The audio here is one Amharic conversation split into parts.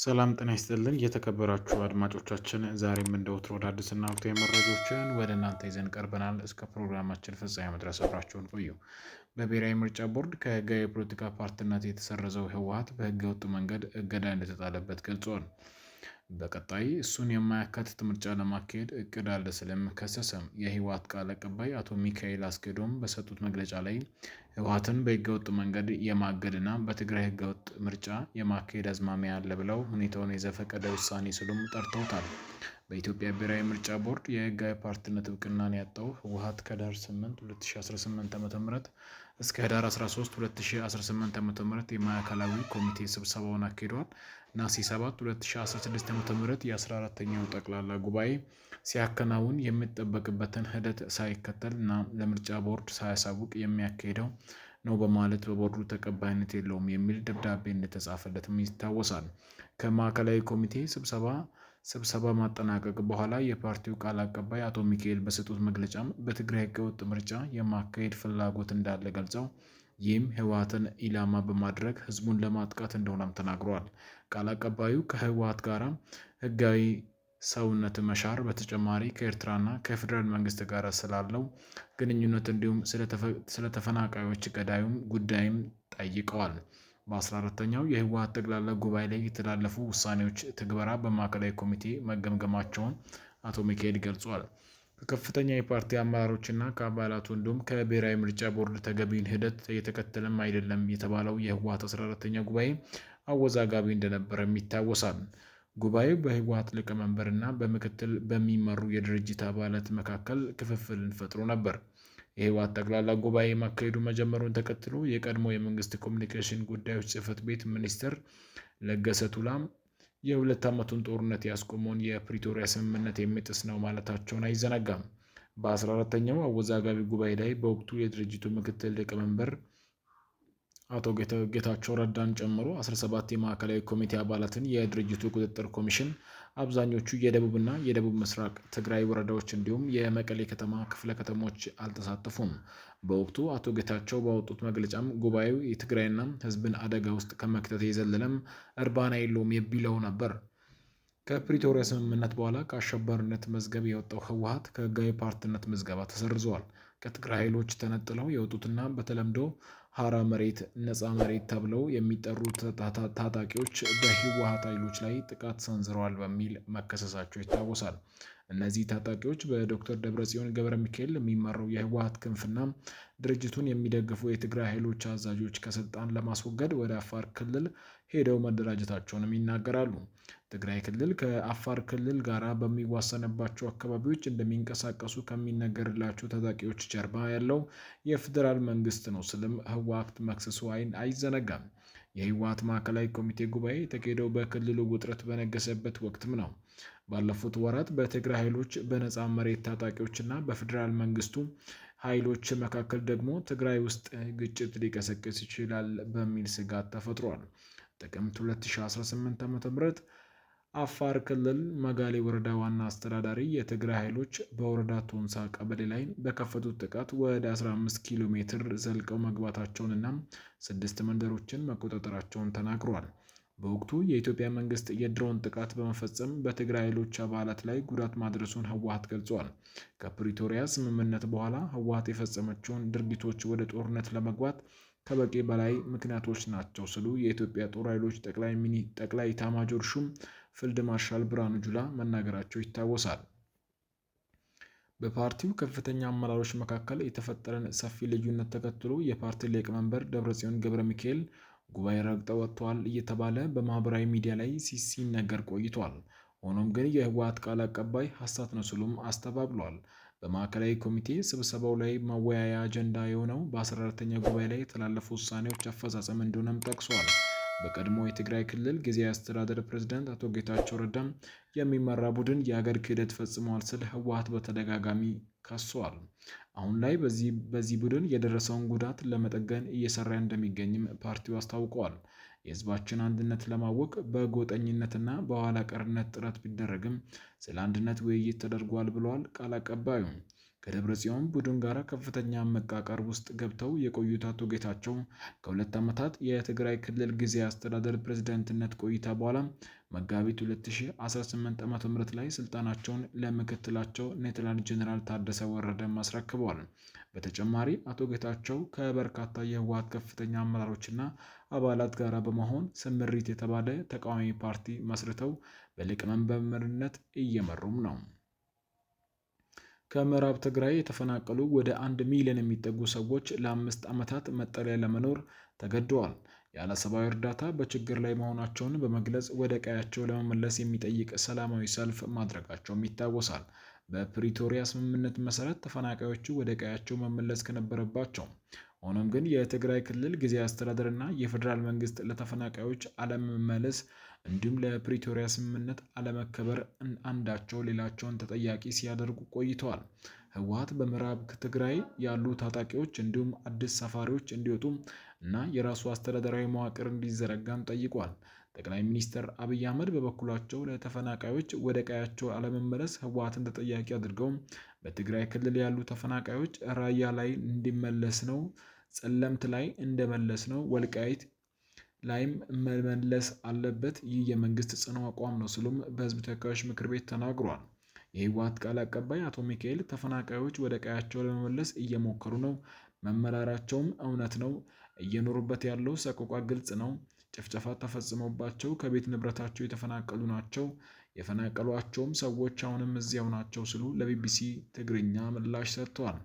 ሰላም ጤና ይስጥልን የተከበራችሁ አድማጮቻችን፣ ዛሬም እንደ ወትሮ አዳዲስና ወቅታዊ መረጃዎችን ወደ እናንተ ይዘን ቀርበናል። እስከ ፕሮግራማችን ፍጻሜ ድረስ አብራችሁን ቆዩ። በብሔራዊ ምርጫ ቦርድ ከህጋዊ የፖለቲካ ፓርቲነት የተሰረዘው ህወሓት በህገ ወጥ መንገድ እገዳ እንደተጣለበት ገልጿል። በቀጣይ እሱን የማያካትት ምርጫ ለማካሄድ እቅድ አለ ሲልም ከሰሰም። የህወሓት ቃል አቀባይ አቶ ሚካኤል አስገዶም በሰጡት መግለጫ ላይ ህወሓትን በህገወጥ መንገድ የማገድና በትግራይ ህገወጥ ምርጫ የማካሄድ አዝማሚያ አለ ብለው ሁኔታውን የዘፈቀደ ውሳኔ ሲሉም ጠርተውታል። በኢትዮጵያ ብሔራዊ ምርጫ ቦርድ የህጋዊ ፓርቲነት እውቅናን ያጣው ህወሓት ከህዳር 8 2018 ዓ.ም እስከ ህዳር 13 2018 ዓ.ም የማዕከላዊ ኮሚቴ ስብሰባውን አካሂዷል። ነሐሴ 7 2016 ዓ.ም የ14ኛው ጠቅላላ ጉባኤ ሲያከናውን የሚጠበቅበትን ሂደት ሳይከተል እና ለምርጫ ቦርድ ሳያሳውቅ የሚያካሂደው ነው በማለት በቦርዱ ተቀባይነት የለውም የሚል ደብዳቤ እንደተጻፈለትም ይታወሳል። ከማዕከላዊ ኮሚቴ ስብሰባ ማጠናቀቅ በኋላ የፓርቲው ቃል አቀባይ አቶ ሚካኤል በሰጡት መግለጫም በትግራይ ህገወጥ ምርጫ የማካሄድ ፍላጎት እንዳለ ገልጸው ይህም ህወሓትን ኢላማ በማድረግ ህዝቡን ለማጥቃት እንደሆነም ተናግረዋል። ቃል አቀባዩ ከህወሓት ጋር ህጋዊ ሰውነት መሻር በተጨማሪ ከኤርትራና ከፌዴራል መንግስት ጋር ስላለው ግንኙነት እንዲሁም ስለ ተፈናቃዮች ገዳዩም ጉዳይም ጠይቀዋል። በ14ኛው የህወሓት ጠቅላላ ጉባኤ ላይ የተላለፉ ውሳኔዎች ትግበራ በማዕከላዊ ኮሚቴ መገምገማቸውን አቶ ሚካኤል ገልጿል። ከከፍተኛ የፓርቲ አመራሮችና ከአባላቱ እንዲሁም ከብሔራዊ ምርጫ ቦርድ ተገቢውን ሂደት እየተከተለም አይደለም የተባለው የህወሓት 14ኛ ጉባኤ አወዛጋቢ እንደነበረም ይታወሳል። ጉባኤው በህወሓት ሊቀመንበር እና በምክትል በሚመሩ የድርጅት አባላት መካከል ክፍፍልን ፈጥሮ ነበር። የህወሓት ጠቅላላ ጉባኤ ማካሄዱ መጀመሩን ተከትሎ የቀድሞ የመንግስት ኮሚኒኬሽን ጉዳዮች ጽህፈት ቤት ሚኒስትር ለገሰ ቱላም የሁለት ዓመቱን ጦርነት ያስቆመውን የፕሪቶሪያ ስምምነት የሚጥስ ነው ማለታቸውን አይዘነጋም። በ14ኛው አወዛጋቢ ጉባኤ ላይ በወቅቱ የድርጅቱ ምክትል ሊቀመንበር አቶ ጌታቸው ረዳን ጨምሮ 17 የማዕከላዊ ኮሚቴ አባላትን የድርጅቱ ቁጥጥር ኮሚሽን፣ አብዛኞቹ የደቡብና የደቡብ ምስራቅ ትግራይ ወረዳዎች እንዲሁም የመቀሌ ከተማ ክፍለ ከተሞች አልተሳተፉም። በወቅቱ አቶ ጌታቸው ባወጡት መግለጫም ጉባኤው የትግራይና ህዝብን አደጋ ውስጥ ከመክተት የዘለለም እርባና የለውም የሚለው ነበር። ከፕሪቶሪያ ስምምነት በኋላ ከአሸባሪነት መዝገብ የወጣው ህወሓት ከህጋዊ ፓርቲነት ምዝገባ ተሰርዟል። ከትግራይ ኃይሎች ተነጥለው የወጡትና በተለምዶ ሀራ መሬት፣ ነፃ መሬት ተብለው የሚጠሩ ታጣቂዎች በህወሓት ኃይሎች ላይ ጥቃት ሰንዝረዋል በሚል መከሰሳቸው ይታወሳል። እነዚህ ታጣቂዎች በዶክተር ደብረጽዮን ገብረ ሚካኤል የሚመራው የህወሓት ክንፍና ድርጅቱን የሚደግፉ የትግራይ ኃይሎች አዛዦች ከስልጣን ለማስወገድ ወደ አፋር ክልል ሄደው መደራጀታቸውንም ይናገራሉ። ትግራይ ክልል ከአፋር ክልል ጋር በሚዋሰንባቸው አካባቢዎች እንደሚንቀሳቀሱ ከሚነገርላቸው ታጣቂዎች ጀርባ ያለው የፌዴራል መንግስት ነው ስልም ህወሓት መክሰሱ አይዘነጋም። የህወሓት ማዕከላዊ ኮሚቴ ጉባኤ የተካሄደው በክልሉ ውጥረት በነገሰበት ወቅትም ነው። ባለፉት ወራት በትግራይ ኃይሎች፣ በነፃ መሬት ታጣቂዎችና በፌዴራል መንግስቱ ኃይሎች መካከል ደግሞ ትግራይ ውስጥ ግጭት ሊቀሰቅስ ይችላል በሚል ስጋት ተፈጥሯል። ጥቅምት 2018 ዓ.ም አፋር ክልል መጋሌ ወረዳ ዋና አስተዳዳሪ የትግራይ ኃይሎች በወረዳ ቶንሳ ቀበሌ ላይ በከፈቱት ጥቃት ወደ 15 ኪሎ ሜትር ዘልቀው መግባታቸውንና 6 መንደሮችን መቆጣጠራቸውን ተናግረዋል። በወቅቱ የኢትዮጵያ መንግስት የድሮን ጥቃት በመፈጸም በትግራይ ኃይሎች አባላት ላይ ጉዳት ማድረሱን ህወሓት ገልጿል። ከፕሪቶሪያ ስምምነት በኋላ ህወሓት የፈጸመችውን ድርጊቶች ወደ ጦርነት ለመግባት ከበቂ በላይ ምክንያቶች ናቸው ሲሉ የኢትዮጵያ ጦር ኃይሎች ጠቅላይ ኤታማዦር ሹም ፊልድ ማርሻል ብርሃኑ ጁላ መናገራቸው ይታወሳል። በፓርቲው ከፍተኛ አመራሮች መካከል የተፈጠረን ሰፊ ልዩነት ተከትሎ የፓርቲ ሊቀመንበር ደብረጽዮን ገብረ ሚካኤል ጉባኤ ረግጠው ወጥተዋል እየተባለ በማህበራዊ ሚዲያ ላይ ሲነገር ቆይቷል። ሆኖም ግን የህወሓት ቃል አቀባይ ሐሰት ነው ሲሉም አስተባብሏል። በማዕከላዊ ኮሚቴ ስብሰባው ላይ መወያያ አጀንዳ የሆነው በ14ኛ ጉባኤ ላይ የተላለፉ ውሳኔዎች አፈጻጸም እንደሆነም ጠቅሷል። በቀድሞ የትግራይ ክልል ጊዜያዊ አስተዳደር ፕሬዝዳንት አቶ ጌታቸው ረዳም የሚመራ ቡድን የሀገር ክህደት ፈጽመዋል ሲል ህወሓት በተደጋጋሚ ከሷል። አሁን ላይ በዚህ ቡድን የደረሰውን ጉዳት ለመጠገን እየሰራ እንደሚገኝም ፓርቲው አስታውቀዋል። የህዝባችን አንድነት ለማወቅ በጎጠኝነትና በኋላ ቀርነት ጥረት ቢደረግም ስለ አንድነት ውይይት ተደርጓል ብለዋል ቃል አቀባዩ። ከደብረጽዮን ቡድን ጋር ከፍተኛ መቃቃር ውስጥ ገብተው የቆዩት አቶ ጌታቸው ከ2 ዓመታት የትግራይ ክልል ጊዜያዊ አስተዳደር ፕሬዝዳንትነት ቆይታ በኋላ መጋቢት 2018 ዓ.ም ላይ ስልጣናቸውን ለምክትላቸው ሌተናንት ጄኔራል ታደሰ ወረደ አስረክበዋል። በተጨማሪ አቶ ጌታቸው ከበርካታ የህወሓት ከፍተኛ አመራሮችና አባላት ጋር በመሆን ስምሪት የተባለ ተቃዋሚ ፓርቲ መስርተው በሊቀመንበርነት እየመሩም ነው። ከምዕራብ ትግራይ የተፈናቀሉ ወደ 1 ሚሊዮን የሚጠጉ ሰዎች ለ5 ዓመታት መጠለያ ለመኖር ተገደዋል። ያለ ሰብአዊ እርዳታ በችግር ላይ መሆናቸውን በመግለጽ ወደ ቀያቸው ለመመለስ የሚጠይቅ ሰላማዊ ሰልፍ ማድረጋቸውም ይታወሳል። በፕሪቶሪያ ስምምነት መሰረት ተፈናቃዮቹ ወደ ቀያቸው መመለስ ከነበረባቸው ሆኖም ግን የትግራይ ክልል ጊዜያዊ አስተዳደርና የፌዴራል መንግስት ለተፈናቃዮች አለመመለስ እንዲሁም ለፕሪቶሪያ ስምምነት አለመከበር አንዳቸው ሌላቸውን ተጠያቂ ሲያደርጉ ቆይተዋል። ህወሓት በምዕራብ ትግራይ ያሉ ታጣቂዎች እንዲሁም አዲስ ሰፋሪዎች እንዲወጡ እና የራሱ አስተዳደራዊ መዋቅር እንዲዘረጋም ጠይቋል። ጠቅላይ ሚኒስትር አብይ አህመድ በበኩላቸው ለተፈናቃዮች ወደ ቀያቸው አለመመለስ ህወሓትን ተጠያቂ አድርገው በትግራይ ክልል ያሉ ተፈናቃዮች ራያ ላይ እንዲመለስ ነው፣ ጸለምት ላይ እንደመለስ ነው፣ ወልቃይት ላይም መመለስ አለበት። ይህ የመንግስት ጽኑ አቋም ነው ሲሉም በህዝብ ተወካዮች ምክር ቤት ተናግሯል። የህወሓት ቃል አቀባይ አቶ ሚካኤል ተፈናቃዮች ወደ ቀያቸው ለመመለስ እየሞከሩ ነው፣ መመራራቸውም እውነት ነው፣ እየኖሩበት ያለው ሰቆቃ ግልጽ ነው፣ ጭፍጨፋ ተፈጽሞባቸው ከቤት ንብረታቸው የተፈናቀሉ ናቸው፣ የፈናቀሏቸውም ሰዎች አሁንም እዚያው ናቸው ሲሉ ለቢቢሲ ትግርኛ ምላሽ ሰጥተዋል።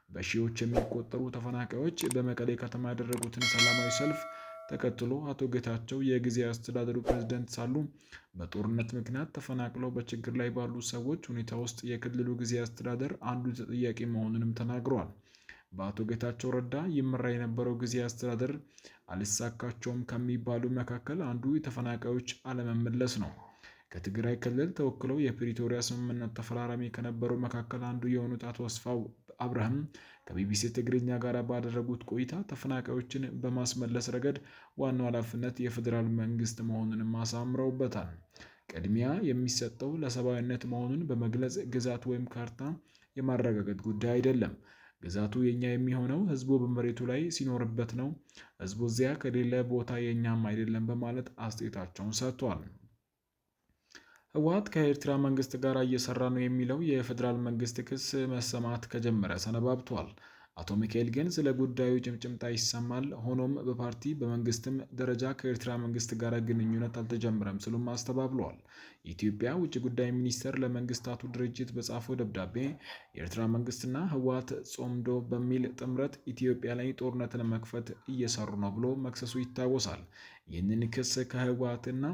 በሺዎች የሚቆጠሩ ተፈናቃዮች በመቀሌ ከተማ ያደረጉትን ሰላማዊ ሰልፍ ተከትሎ አቶ ጌታቸው የጊዜያዊ አስተዳደሩ ፕሬዝዳንት ሳሉ በጦርነት ምክንያት ተፈናቅለው በችግር ላይ ባሉ ሰዎች ሁኔታ ውስጥ የክልሉ ጊዜያዊ አስተዳደር አንዱ ተጠያቂ መሆኑንም ተናግረዋል። በአቶ ጌታቸው ረዳ ይመራ የነበረው ጊዜያዊ አስተዳደር አልሳካቸውም ከሚባሉ መካከል አንዱ የተፈናቃዮች አለመመለስ ነው። ከትግራይ ክልል ተወክለው የፕሪቶሪያ ስምምነት ተፈራራሚ ከነበሩ መካከል አንዱ የሆኑት አቶ አስፋው አብርሃም ከቢቢሲ ትግርኛ ጋር ባደረጉት ቆይታ ተፈናቃዮችን በማስመለስ ረገድ ዋናው ኃላፊነት የፌዴራል መንግስት መሆኑንም አሳምረውበታል። ቅድሚያ የሚሰጠው ለሰብአዊነት መሆኑን በመግለጽ ግዛት ወይም ካርታ የማረጋገጥ ጉዳይ አይደለም። ግዛቱ የኛ የሚሆነው ህዝቡ በመሬቱ ላይ ሲኖርበት ነው። ህዝቡ እዚያ ከሌለ ቦታ የኛም አይደለም በማለት አስተያየታቸውን ሰጥቷል። ህወሓት ከኤርትራ መንግስት ጋር እየሰራ ነው የሚለው የፌዴራል መንግስት ክስ መሰማት ከጀመረ ሰነባብቷል። አቶ ሚካኤል ግን ስለ ጉዳዩ ጭምጭምታ ይሰማል፣ ሆኖም በፓርቲ በመንግስትም ደረጃ ከኤርትራ መንግስት ጋር ግንኙነት አልተጀመረም ሲሉም አስተባብለዋል። የኢትዮጵያ ውጭ ጉዳይ ሚኒስቴር ለመንግስታቱ ድርጅት በጻፈው ደብዳቤ የኤርትራ መንግስትና ህወሓት ጾምዶ በሚል ጥምረት ኢትዮጵያ ላይ ጦርነት ለመክፈት እየሰሩ ነው ብሎ መክሰሱ ይታወሳል። ይህንን ክስ ከህወሓትና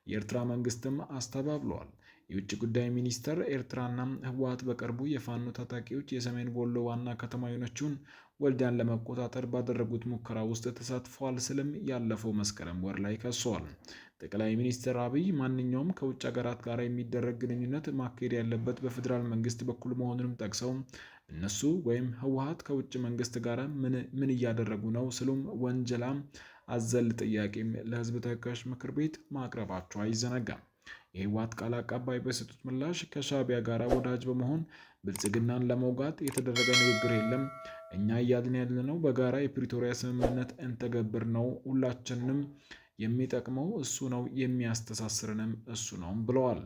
የኤርትራ መንግስትም አስተባብለዋል። የውጭ ጉዳይ ሚኒስቴር ኤርትራና ህወሓት በቅርቡ የፋኖ ታጣቂዎች የሰሜን ወሎ ዋና ከተማ የሆነችውን ወልዲያን ለመቆጣጠር ባደረጉት ሙከራ ውስጥ ተሳትፈዋል ሲልም ያለፈው መስከረም ወር ላይ ከሷል። ጠቅላይ ሚኒስትር አብይ ማንኛውም ከውጭ ሀገራት ጋር የሚደረግ ግንኙነት ማካሄድ ያለበት በፌዴራል መንግስት በኩል መሆኑንም ጠቅሰው እነሱ ወይም ህወሓት ከውጭ መንግስት ጋር ምን እያደረጉ ነው ሲሉም ወንጀላ አዘል ጥያቄም ለህዝብ ተወካዮች ምክር ቤት ማቅረባቸው አይዘነጋም። የህወሓት ቃል አቀባይ በሰጡት ምላሽ ከሻዕቢያ ጋር ወዳጅ በመሆን ብልጽግናን ለመውጋት የተደረገ ንግግር የለም። እኛ እያልን ያለነው በጋራ የፕሪቶሪያ ስምምነት እንተገብር ነው። ሁላችንም የሚጠቅመው እሱ ነው፣ የሚያስተሳስረንም እሱ ነው ብለዋል።